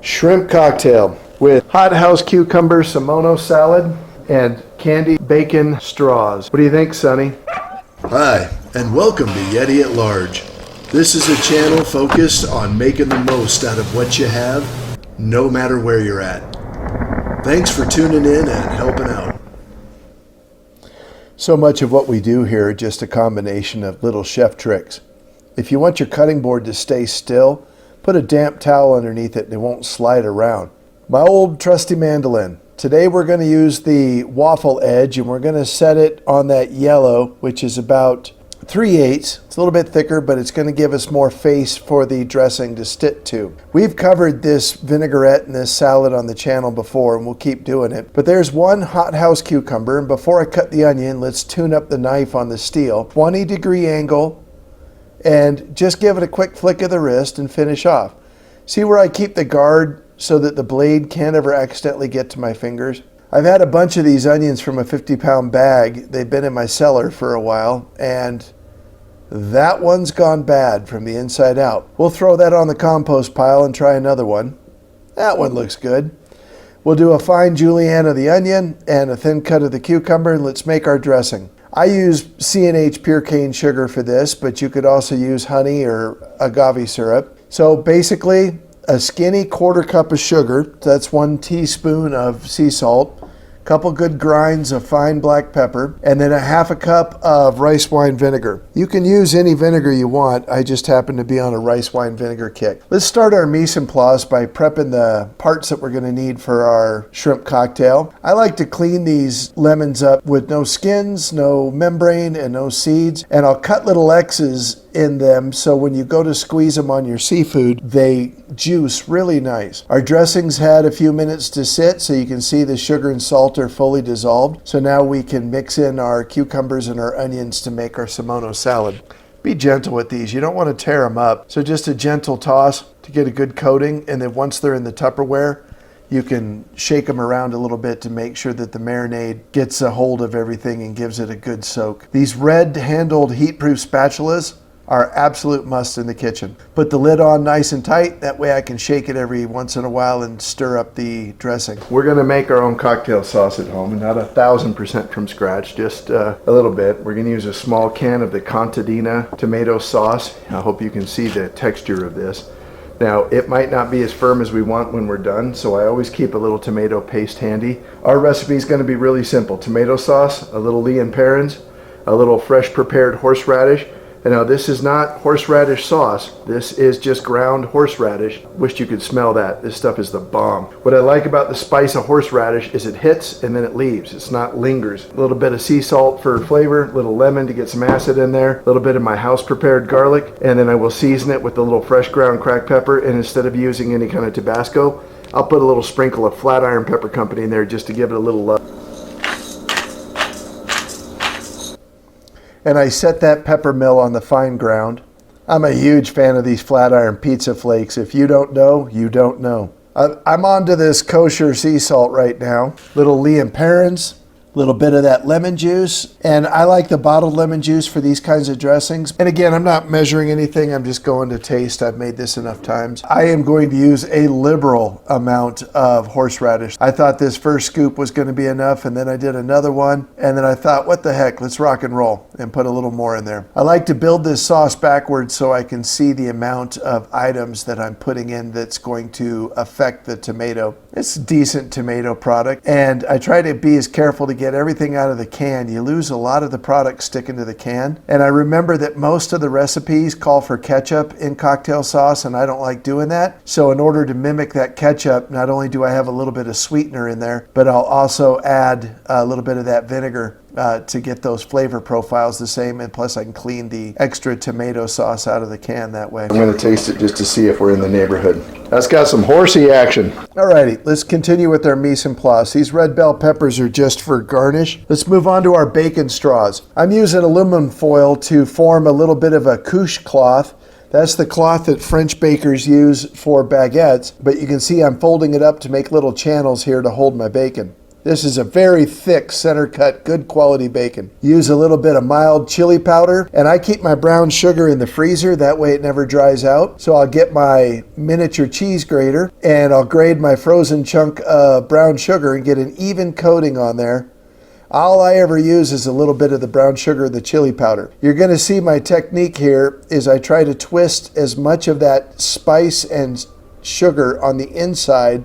shrimp cocktail with hothouse cucumber Samono salad and candied bacon straws. What do you think, Sonny? Hi, and welcome to Yeti at Large. This is a channel focused on making the most out of what you have, no matter where you're at. Thanks for tuning in and helping out. So much of what we do here is just a combination of little chef tricks. If you want your cutting board to stay still, put a damp towel underneath it and it won't slide around. My old trusty mandolin. Today we're going to use the waffle edge and we're going to set it on that yellow, which is about 3/8. It's a little bit thicker, but it's going to give us more face for the dressing to stick to. We've covered this vinaigrette and this salad on the channel before, and we'll keep doing it. But there's one hothouse cucumber, and before I cut the onion, let's tune up the knife on the steel. 20-degree angle, and just give it a quick flick of the wrist and finish off. See where I keep the guard so that the blade can't ever accidentally get to my fingers? I've had a bunch of these onions from a 50-pound bag. They've been in my cellar for a while, and that one's gone bad from the inside out. We'll throw that on the compost pile and try another one. That one looks good. We'll do a fine julienne of the onion and a thin cut of the cucumber, and let's make our dressing. I use C&H pure cane sugar for this, but you could also use honey or agave syrup. So basically, a skinny 1/4 cup of sugar, that's 1 teaspoon of sea salt, a couple good grinds of fine black pepper, and then a 1/2 cup of rice wine vinegar. You can use any vinegar you want. I just happen to be on a rice wine vinegar kick. Let's start our mise en place by prepping the parts that we're going to need for our shrimp cocktail. I like to clean these lemons up with no skins, no membrane, and no seeds, and I'll cut little X's in them so when you go to squeeze them on your seafood, they juice really nice. Our dressing's had a few minutes to sit, so you can see the sugar and salt are fully dissolved. So now we can mix in our cucumbers and our onions to make our Samono salad. Be gentle with these. You don't want to tear them up. So just a gentle toss to get a good coating, and then once they're in the Tupperware, you can shake them around a little bit to make sure that the marinade gets a hold of everything and gives it a good soak. These red-handled heat-proof spatulas are absolute must in the kitchen. Put the lid on nice and tight, that way I can shake it every once in a while and stir up the dressing. We're gonna make our own cocktail sauce at home, and not 1,000% from scratch, just a little bit. We're gonna use a small can of the Candied tomato sauce. I hope you can see the texture of this. Now, it might not be as firm as we want when we're done, so I always keep a little tomato paste handy. Our recipe is gonna be really simple. Tomato sauce, a little Lea and Perrins, a little fresh prepared horseradish. And now this is not horseradish sauce. This is just ground horseradish. Wished you could smell that. This stuff is the bomb. What I like about the spice of horseradish is it hits and then it leaves. It's not lingers. A little bit of sea salt for flavor, a little lemon to get some acid in there, a little bit of my house prepared garlic, and then I will season it with a little fresh ground cracked pepper, and instead of using any kind of Tabasco, I'll put a little sprinkle of Flatiron Pepper Company in there just to give it a little love. And I set that pepper mill on the fine ground. I'm a huge fan of these Flatiron pizza flakes. If you don't know, you don't know. I'm onto this kosher sea salt right now. Little Lea and Perrins, a little bit of that lemon juice. And I like the bottled lemon juice for these kinds of dressings. And again, I'm not measuring anything. I'm just going to taste. I've made this enough times. I am going to use a liberal amount of horseradish. I thought this first scoop was going to be enough, and then I did another one. And then I thought, what the heck, let's rock and roll and put a little more in there. I like to build this sauce backwards so I can see the amount of items that I'm putting in that's going to affect the tomato. It's a decent tomato product, and I try to be as careful to get everything out of the can. You lose a lot of the product sticking to the can. And I remember that most of the recipes call for ketchup in cocktail sauce, and I don't like doing that. So in order to mimic that ketchup, not only do I have a little bit of sweetener in there, but I'll also add a little bit of that vinegar to get those flavor profiles the same, and plus I can clean the extra tomato sauce out of the can that way. I'm going to taste it just to see if we're in the neighborhood. That's got some horsey action. Alrighty, let's continue with our mise en place. These red bell peppers are just for garnish. Let's move on to our bacon straws. I'm using aluminum foil to form a little bit of a couche cloth. That's the cloth that French bakers use for baguettes, but you can see I'm folding it up to make little channels here to hold my bacon. This is a very thick, center cut, good quality bacon. Use a little bit of mild chili powder, and I keep my brown sugar in the freezer. That way it never dries out. So I'll get my miniature cheese grater and I'll grate my frozen chunk of brown sugar and get an even coating on there. All I ever use is a little bit of the brown sugar and the chili powder. You're going to see my technique here is I try to twist as much of that spice and sugar on the inside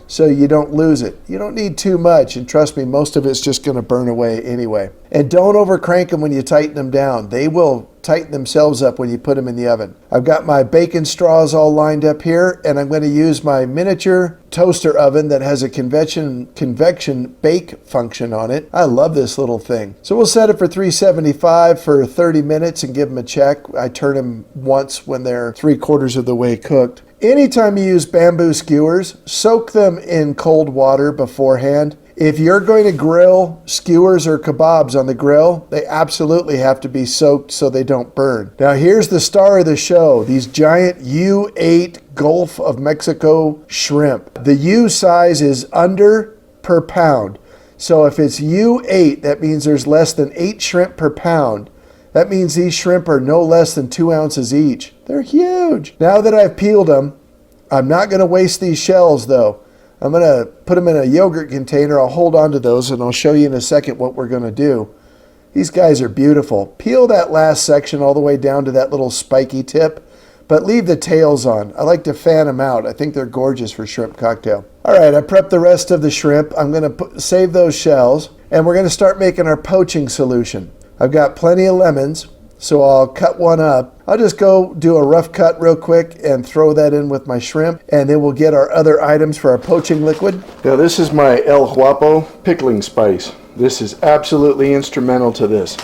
so you don't lose it. You don't need too much, and trust me, most of it's just going to burn away anyway. And don't over crank them when you tighten them down. They will tighten themselves up when you put them in the oven. I've got my bacon straws all lined up here, and I'm going to use my miniature toaster oven that has a convection bake function on it. I love this little thing. So we'll set it for 375 for 30 minutes and give them a check. I turn them once when they're 3/4 of the way cooked. Anytime you use bamboo skewers, soak them in cold water beforehand. If you're going to grill skewers or kebabs on the grill, they absolutely have to be soaked so they don't burn. Now here's the star of the show, these giant U8 Gulf of Mexico shrimp. The U size is under per pound. So if it's U8, that means there's less than 8 shrimp per pound. That means these shrimp are no less than 2 ounces each. They're huge. Now that I've peeled them, I'm not going to waste these shells though. I'm going to put them in a yogurt container. I'll hold on to those and I'll show you in a second what we're going to do. These guys are beautiful. Peel that last section all the way down to that little spiky tip, but leave the tails on. I like to fan them out. I think they're gorgeous for shrimp cocktail. All right, I prepped the rest of the shrimp. I'm going to save those shells and we're going to start making our poaching solution. I've got plenty of lemons, so I'll cut one up. I'll just go do a rough cut real quick and throw that in with my shrimp, and then we'll get our other items for our poaching liquid. Now this is my El Guapo pickling spice. This is absolutely instrumental to this.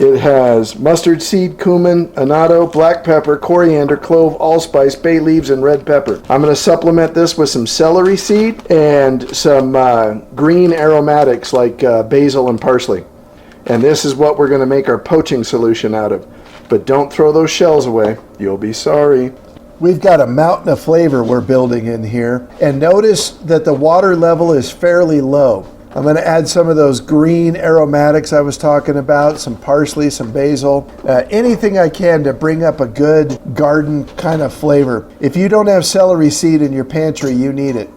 It has mustard seed, cumin, annatto, black pepper, coriander, clove, allspice, bay leaves, and red pepper. I'm going to supplement this with some celery seed and some green aromatics like basil and parsley. And this is what we're going to make our poaching solution out of. But don't throw those shells away. You'll be sorry. We've got a mountain of flavor we're building in here. And notice that the water level is fairly low. I'm going to add some of those green aromatics I was talking about, some parsley, some basil, anything I can to bring up a good garden kind of flavor. If you don't have celery seed in your pantry, you need it.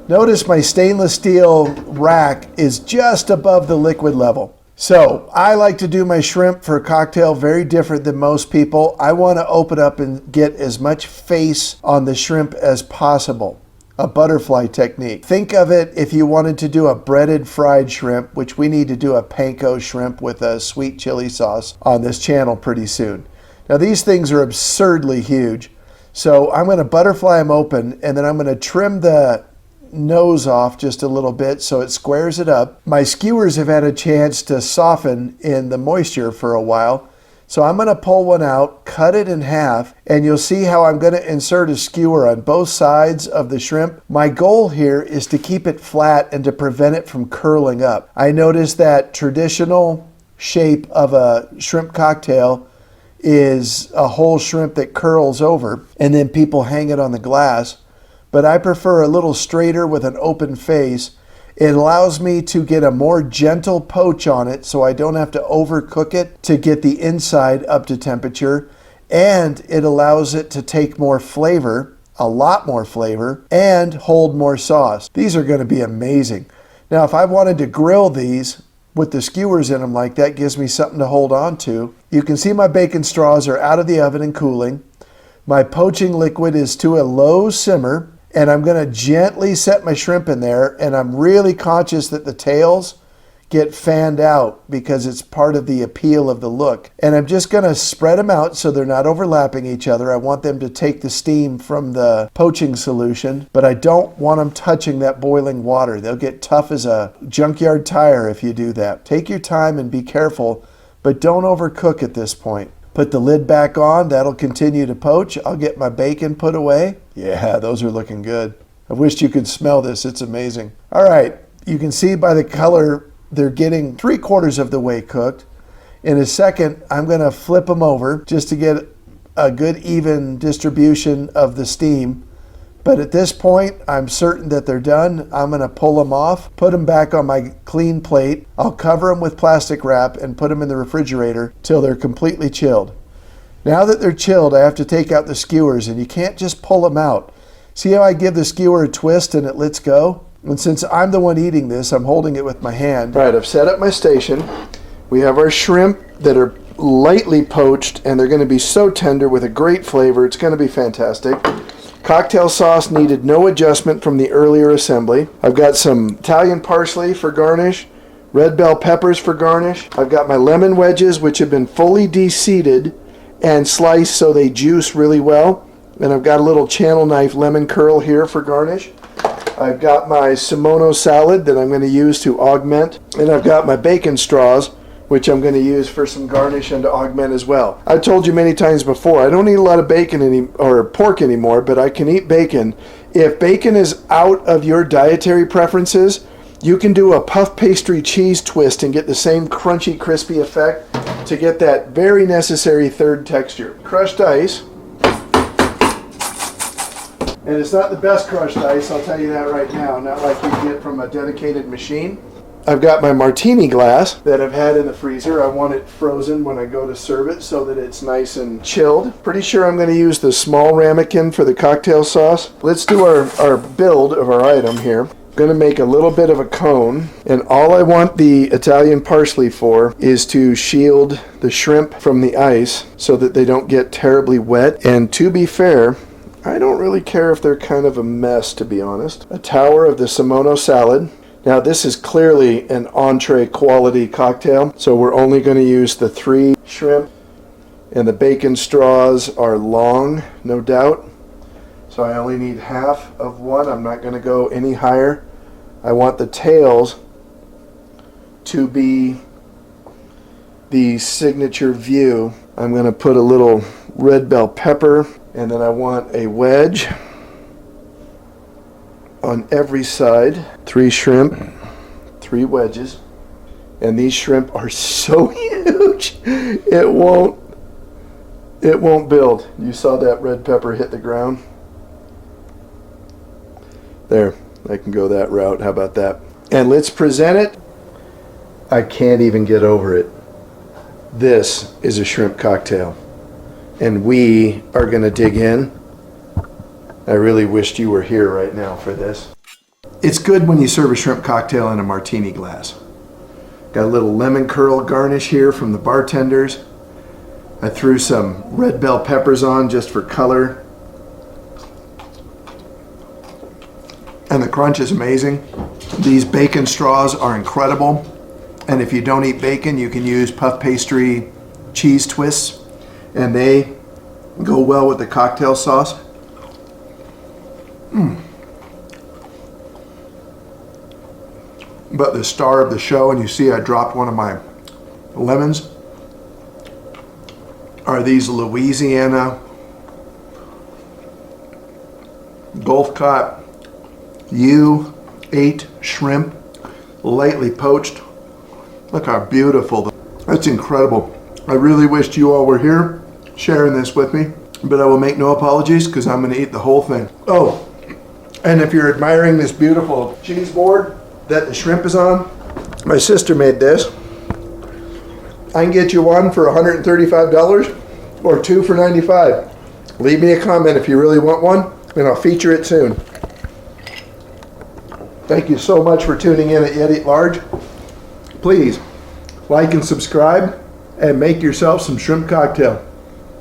Notice my stainless steel rack is just above the liquid level. So I like to do my shrimp for a cocktail very different than most people. I want to open up and get as much face on the shrimp as possible. A butterfly technique. Think of it if you wanted to do a breaded fried shrimp, which we need to do a panko shrimp with a sweet chili sauce on this channel pretty soon. Now these things are absurdly huge. So I'm going to butterfly them open and then I'm going to trim the nose off just a little bit so it squares it up. My skewers have had a chance to soften in the moisture for a while, so I'm going to pull one out, cut it in half, and you'll see how I'm going to insert a skewer on both sides of the shrimp. My goal here is to keep it flat and to prevent it from curling up. I noticed that traditional shape of a shrimp cocktail is a whole shrimp that curls over and then people hang it on the glass. But I prefer a little straighter with an open face. It allows me to get a more gentle poach on it so I don't have to overcook it to get the inside up to temperature. And it allows it to take more flavor, a lot more flavor, and hold more sauce. These are going to be amazing. Now, if I wanted to grill these with the skewers in them like that, gives me something to hold on to. You can see my bacon straws are out of the oven and cooling. My poaching liquid is to a low simmer. And I'm going to gently set my shrimp in there, and I'm really conscious that the tails get fanned out because it's part of the appeal of the look. And I'm just going to spread them out so they're not overlapping each other. I want them to take the steam from the poaching solution, but I don't want them touching that boiling water. They'll get tough as a junkyard tire if you do that. Take your time and be careful, but don't overcook at this point. Put the lid back on. That'll continue to poach. I'll get my bacon put away. Yeah, those are looking good. I wished you could smell this. It's amazing. All right, you can see by the color they're getting 3/4 of the way cooked. In a second, I'm going to flip them over just to get a good even distribution of the steam. But at this point, I'm certain that they're done. I'm going to pull them off, put them back on my clean plate. I'll cover them with plastic wrap and put them in the refrigerator till they're completely chilled. Now that they're chilled, I have to take out the skewers, and you can't just pull them out. See how I give the skewer a twist and it lets go? And since I'm the one eating this, I'm holding it with my hand. All right, I've set up my station. We have our shrimp that are lightly poached, and they're going to be so tender with a great flavor. It's going to be fantastic. Cocktail sauce needed no adjustment from the earlier assembly. I've got some Italian parsley for garnish, red bell peppers for garnish. I've got my lemon wedges, which have been fully de-seeded and sliced so they juice really well. And I've got a little channel knife lemon curl here for garnish. I've got my Semono salad that I'm going to use to augment. And I've got my bacon straws, which I'm going to use for some garnish and to augment as well. I've told you many times before, I don't eat a lot of bacon or pork anymore, but I can eat bacon. If bacon is out of your dietary preferences, you can do a puff pastry cheese twist and get the same crunchy, crispy effect to get that very necessary third texture. Crushed ice. And it's not the best crushed ice, I'll tell you that right now, not like you get from a dedicated machine. I've got my martini glass that I've had in the freezer. I want it frozen when I go to serve it so that it's nice and chilled. Pretty sure I'm going to use the small ramekin for the cocktail sauce. Let's do our build of our item here. I'm going to make a little bit of a cone, and all I want the Italian parsley for is to shield the shrimp from the ice so that they don't get terribly wet. And to be fair, I don't really care if they're kind of a mess, to be honest. A tower of the Semono salad. Now this is clearly an entree quality cocktail, so we're only going to use the 3 shrimp, and the bacon straws are long, no doubt. So I only need half of one. I'm not going to go any higher. I want the tails to be the signature view. I'm going to put a little red bell pepper, and then I want a wedge on every side. 3 shrimp, 3 wedges, and these shrimp are so huge it won't build. You saw that red pepper hit the ground there. I can go that route. How about that? And let's present it. I can't even get over it. This is a shrimp cocktail, and we are going to dig in. I really wished you were here right now for this. It's good when you serve a shrimp cocktail in a martini glass. Got a little lemon curl garnish here from the bartenders. I threw some red bell peppers on just for color. And the crunch is amazing. These bacon straws are incredible. And if you don't eat bacon, you can use puff pastry cheese twists, and they go well with the cocktail sauce. But the star of the show, and you see I dropped one of my lemons, are these Louisiana Gulf caught U8 shrimp, lightly poached. Look how beautiful. That's incredible. I really wished you all were here sharing this with me, but I will make no apologies because I'm going to eat the whole thing. Oh, and if you're admiring this beautiful cheese board that the shrimp is on, my sister made this. I can get you one for $135 or 2 for $95. Leave me a comment if you really want one, and I'll feature it soon. Thank you so much for tuning in at Yeti at Large. Please like and subscribe and make yourself some shrimp cocktail.